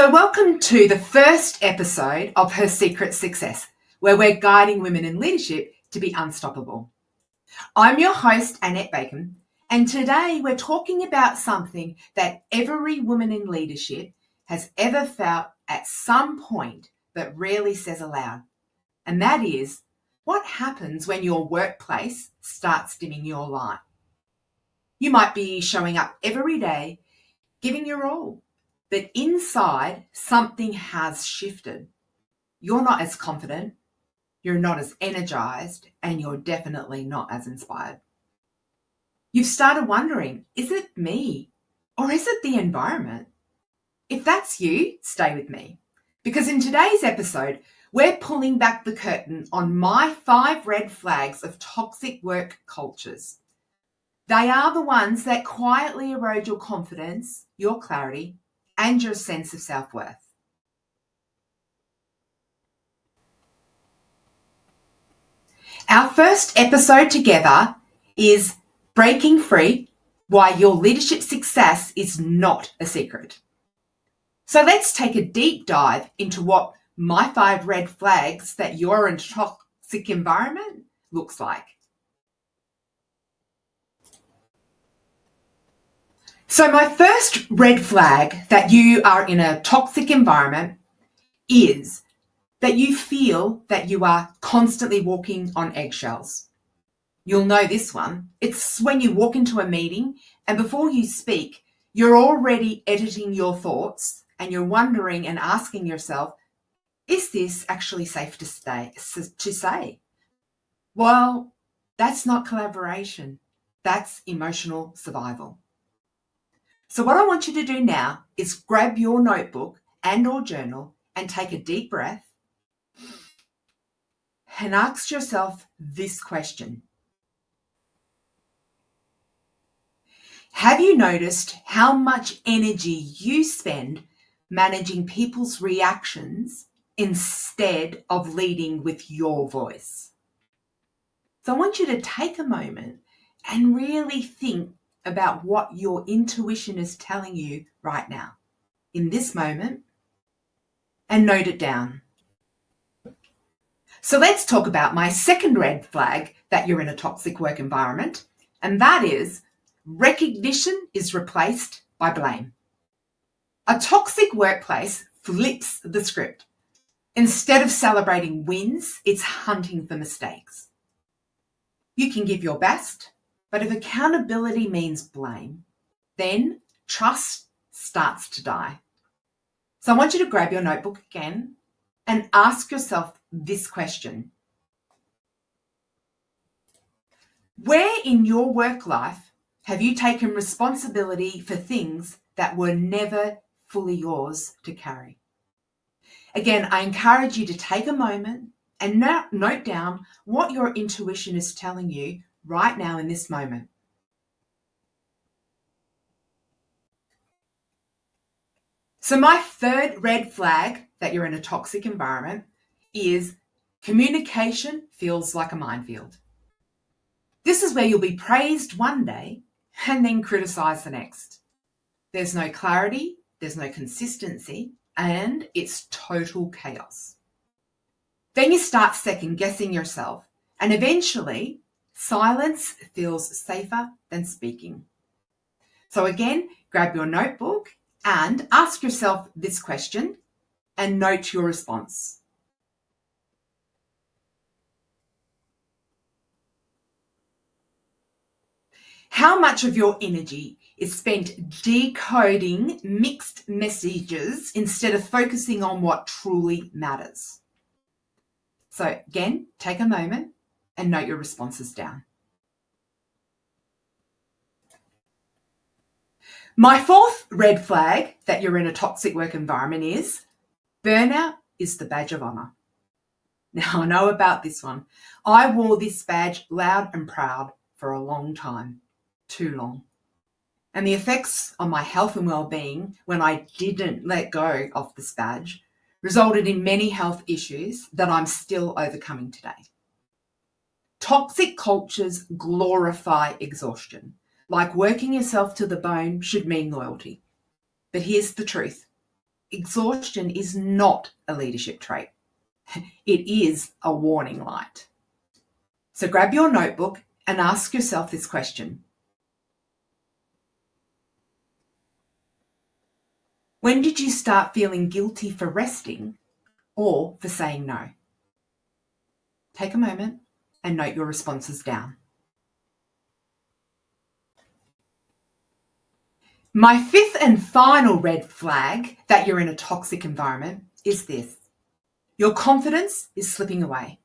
So welcome to the first episode of Her Secret Success, where we're guiding women in leadership to be unstoppable. I'm your host, Annette Bacon, and today we're talking about something that every woman in leadership has ever felt at some point but rarely says aloud. And that is, what happens when your workplace starts dimming your light? You might be showing up every day, giving your all, but inside something has shifted. You're not as confident, you're not as energized, and you're definitely not as inspired. You've started wondering, is it me or is it the environment? If that's you, stay with me. Because in today's episode, we're pulling back the curtain on my 5 red flags of toxic work cultures. They are the ones that quietly erode your confidence, your clarity, and your sense of self-worth. Our first episode together is Breaking Free: Why Your Leadership Success is Not a Secret. So let's take a deep dive into what my 5 red flags that you're in a toxic environment looks like. So my first red flag that you are in a toxic environment is that you feel that you are constantly walking on eggshells. You'll know this one. It's when you walk into a meeting and before you speak, you're already editing your thoughts and you're wondering and asking yourself, is this actually safe to say? Well, that's not collaboration. That's emotional survival. So what I want you to do now is grab your notebook and or journal and take a deep breath and ask yourself this question. Have you noticed how much energy you spend managing people's reactions instead of leading with your voice? So I want you to take a moment and really think about what your intuition is telling you right now, in this moment, and note it down. So let's talk about my second red flag that you're in a toxic work environment, and that is recognition is replaced by blame. A toxic workplace flips the script. Instead of celebrating wins, it's hunting for mistakes. You can give your best, but if accountability means blame, then trust starts to die. So I want you to grab your notebook again and ask yourself this question. Where in your work life have you taken responsibility for things that were never fully yours to carry? Again, I encourage you to take a moment and note down what your intuition is telling you right now in this moment. So my third red flag that you're in a toxic environment is communication feels like a minefield. This is where you'll be praised one day and then criticized the next. There's no clarity, there's no consistency, and it's total chaos. Then you start second guessing yourself, and eventually silence feels safer than speaking. So again, grab your notebook and ask yourself this question and note your response. How much of your energy is spent decoding mixed messages instead of focusing on what truly matters? So again, take a moment and note your responses down. My fourth red flag that you're in a toxic work environment is burnout is the badge of honor. Now, I know about this one. I wore this badge loud and proud for a long time, too long. And the effects on my health and well-being when I didn't let go of this badge resulted in many health issues that I'm still overcoming today. Toxic cultures glorify exhaustion, like working yourself to the bone should mean loyalty. But here's the truth. exhaustion is not a leadership trait. It is a warning light. So grab your notebook and ask yourself this question. When did you start feeling guilty for resting or for saying no? Take a moment and note your responses down. My fifth and final red flag that you're in a toxic environment is this. Your confidence is slipping away.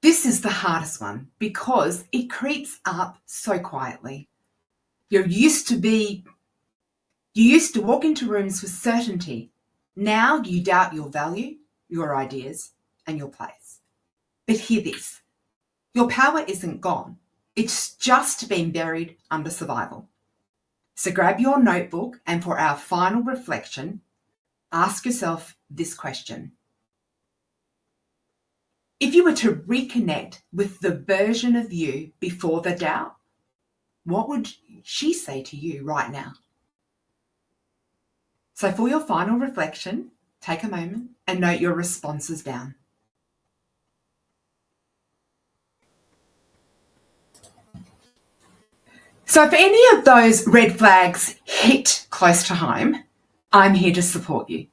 This is the hardest one because it creeps up so quietly. You used to walk into rooms with certainty. Now you doubt your value, your ideas, and your place. But hear this. Your power isn't gone. It's just been buried under survival. So grab your notebook and for our final reflection, ask yourself this question. If you were to reconnect with the version of you before the doubt, what would she say to you right now? So for your final reflection, take a moment and note your responses down. So if any of those red flags hit close to home, I'm here to support you.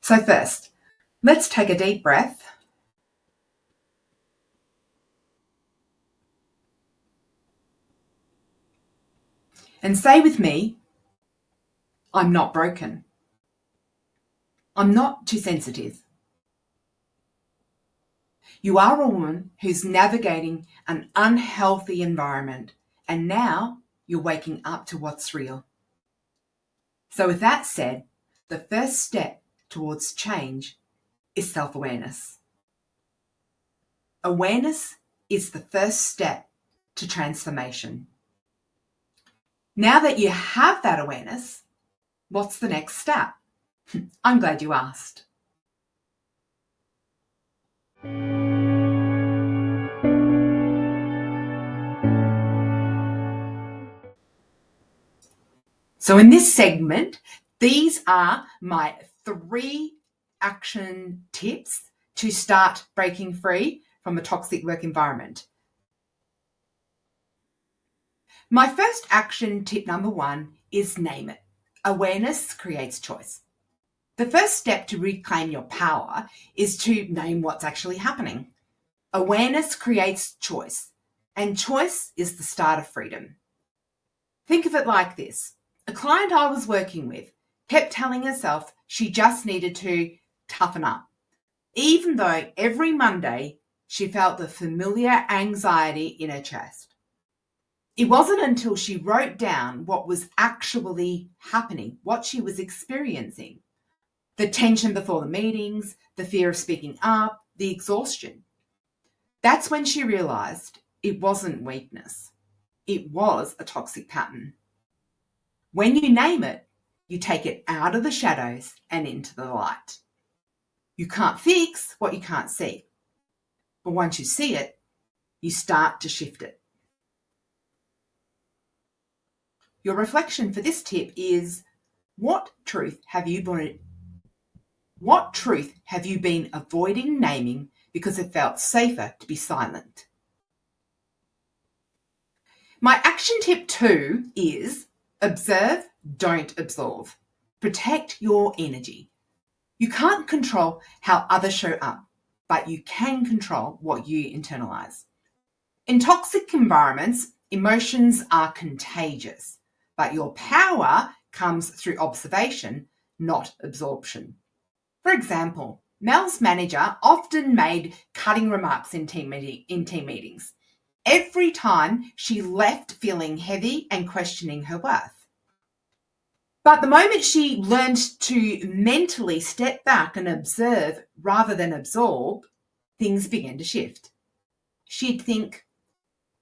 So first, let's take a deep breath. And say with me, I'm not broken. I'm not too sensitive. You are a woman who's navigating an unhealthy environment, and now you're waking up to what's real. So with that said, the first step towards change is self-awareness. Awareness is the first step to transformation. Now that you have that awareness, what's the next step? I'm glad you asked. So in this segment, these are my 3 action tips to start breaking free from a toxic work environment. My first action tip number 1 is name it. Awareness creates choice. The first step to reclaim your power is to name what's actually happening. Awareness creates choice, and choice is the start of freedom. Think of it like this. A client I was working with kept telling herself she just needed to toughen up, even though every Monday she felt the familiar anxiety in her chest. It wasn't until she wrote down what was actually happening, what she was experiencing, the tension before the meetings, the fear of speaking up, the exhaustion. That's when she realized it wasn't weakness. It was a toxic pattern. When you name it, you take it out of the shadows and into the light. You can't fix what you can't see. But once you see it, you start to shift it. Your reflection for this tip is, what truth have you been avoiding naming because it felt safer to be silent? My action tip 2 is observe, don't absorb. Protect your energy. You can't control how others show up, but you can control what you internalize. In toxic environments, emotions are contagious, but your power comes through observation, not absorption. For example, Mel's manager often made cutting remarks in team meetings. Every time she left feeling heavy and questioning her worth. But the moment she learned to mentally step back and observe rather than absorb, things began to shift. She'd think,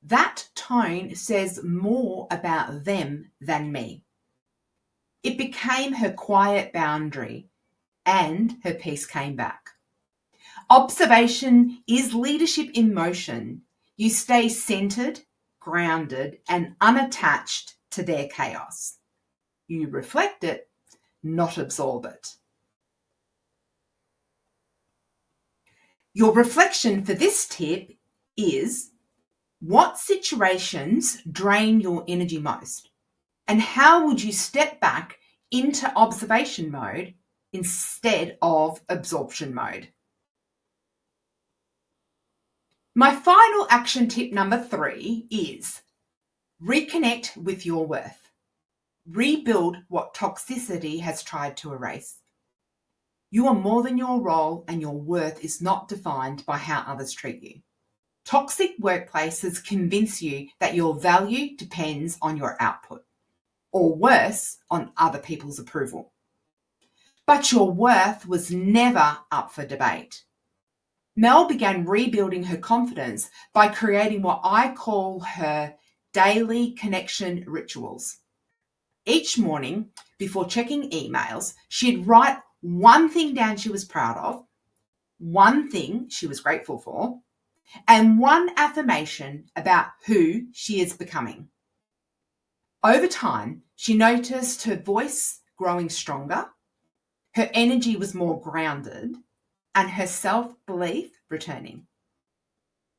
that tone says more about them than me. It became her quiet boundary, and her peace came back. Observation is leadership in motion. You stay centered, grounded, and unattached to their chaos. You reflect it, not absorb it. Your reflection for this tip is: what situations drain your energy most? And how would you step back into observation mode instead of absorption mode? My final action tip number 3 is reconnect with your worth. Rebuild what toxicity has tried to erase. You are more than your role, and your worth is not defined by how others treat you. Toxic workplaces convince you that your value depends on your output, or worse, on other people's approval. But your worth was never up for debate. Mel began rebuilding her confidence by creating what I call her daily connection rituals. Each morning, before checking emails, she'd write one thing down she was proud of, one thing she was grateful for, and one affirmation about who she is becoming. Over time, she noticed her voice growing stronger, her energy was more grounded, and her self-belief returning.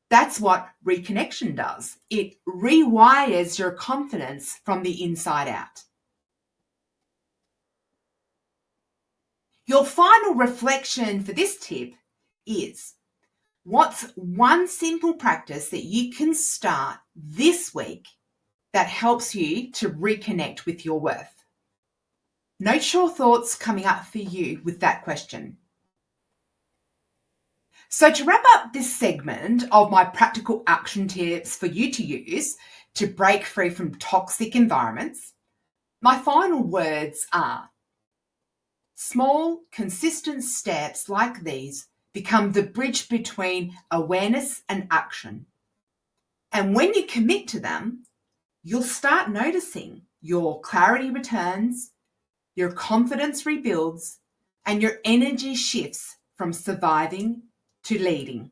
That's what reconnection does. It rewires your confidence from the inside out. Your final reflection for this tip is: what's one simple practice that you can start this week that helps you to reconnect with your worth? Note your thoughts coming up for you with that question. So to wrap up this segment of my practical action tips for you to use to break free from toxic environments, my final words are: small, consistent steps like these become the bridge between awareness and action. And when you commit to them, you'll start noticing your clarity returns, your confidence rebuilds, and your energy shifts from surviving to leading.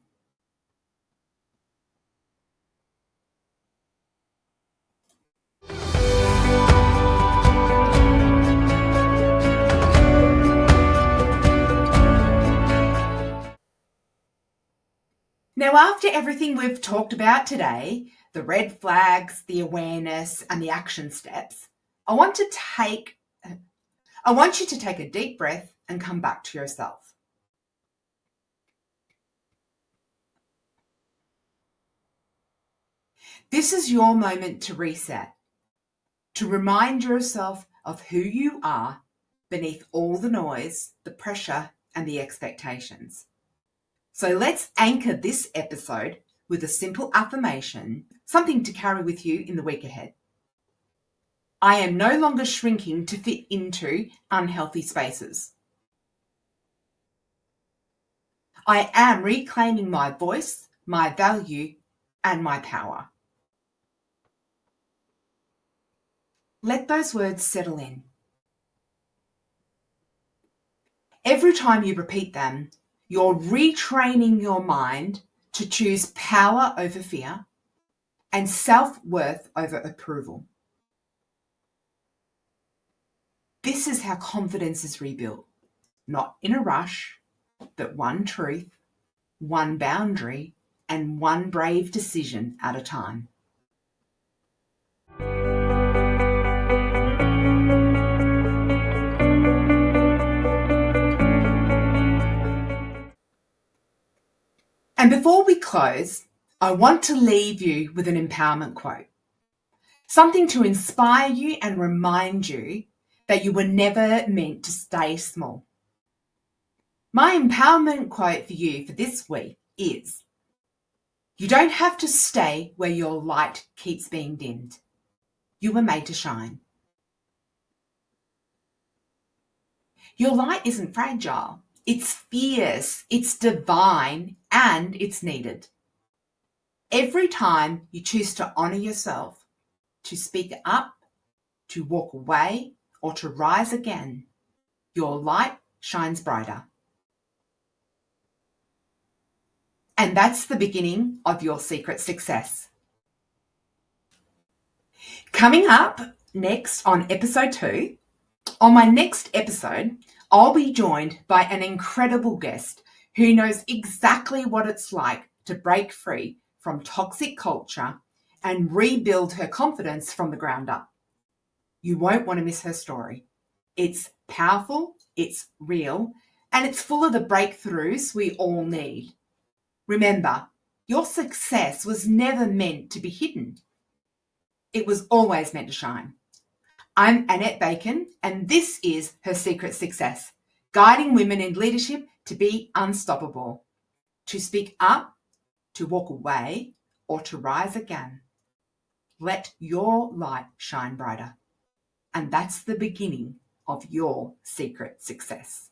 Now, after everything we've talked about today, the red flags, the awareness, and the action steps, I want you to take a deep breath and come back to yourself. This is your moment to reset, to remind yourself of who you are beneath all the noise, the pressure, and the expectations. So let's anchor this episode with a simple affirmation, something to carry with you in the week ahead. I am no longer shrinking to fit into unhealthy spaces. I am reclaiming my voice, my value, and my power. Let those words settle in. Every time you repeat them, you're retraining your mind to choose power over fear and self-worth over approval. This is how confidence is rebuilt, not in a rush, but one truth, one boundary, and one brave decision at a time. And before we close, I want to leave you with an empowerment quote, something to inspire you and remind you that you were never meant to stay small. My empowerment quote for you for this week is: you don't have to stay where your light keeps being dimmed. You were made to shine. Your light isn't fragile. It's fierce, it's divine, and it's needed. Every time you choose to honor yourself, to speak up, to walk away, or to rise again, your light shines brighter. And that's the beginning of your secret success. Coming up next on episode 2, On my next episode, I'll be joined by an incredible guest who knows exactly what it's like to break free from toxic culture and rebuild her confidence from the ground up. You won't want to miss her story. It's powerful, it's real, and it's full of the breakthroughs we all need. Remember, your success was never meant to be hidden. It was always meant to shine. I'm Annette Bacon, and this is Her Secret Success, guiding women in leadership to be unstoppable, to speak up, to walk away, or to rise again. Let your light shine brighter. And that's the beginning of your secret success.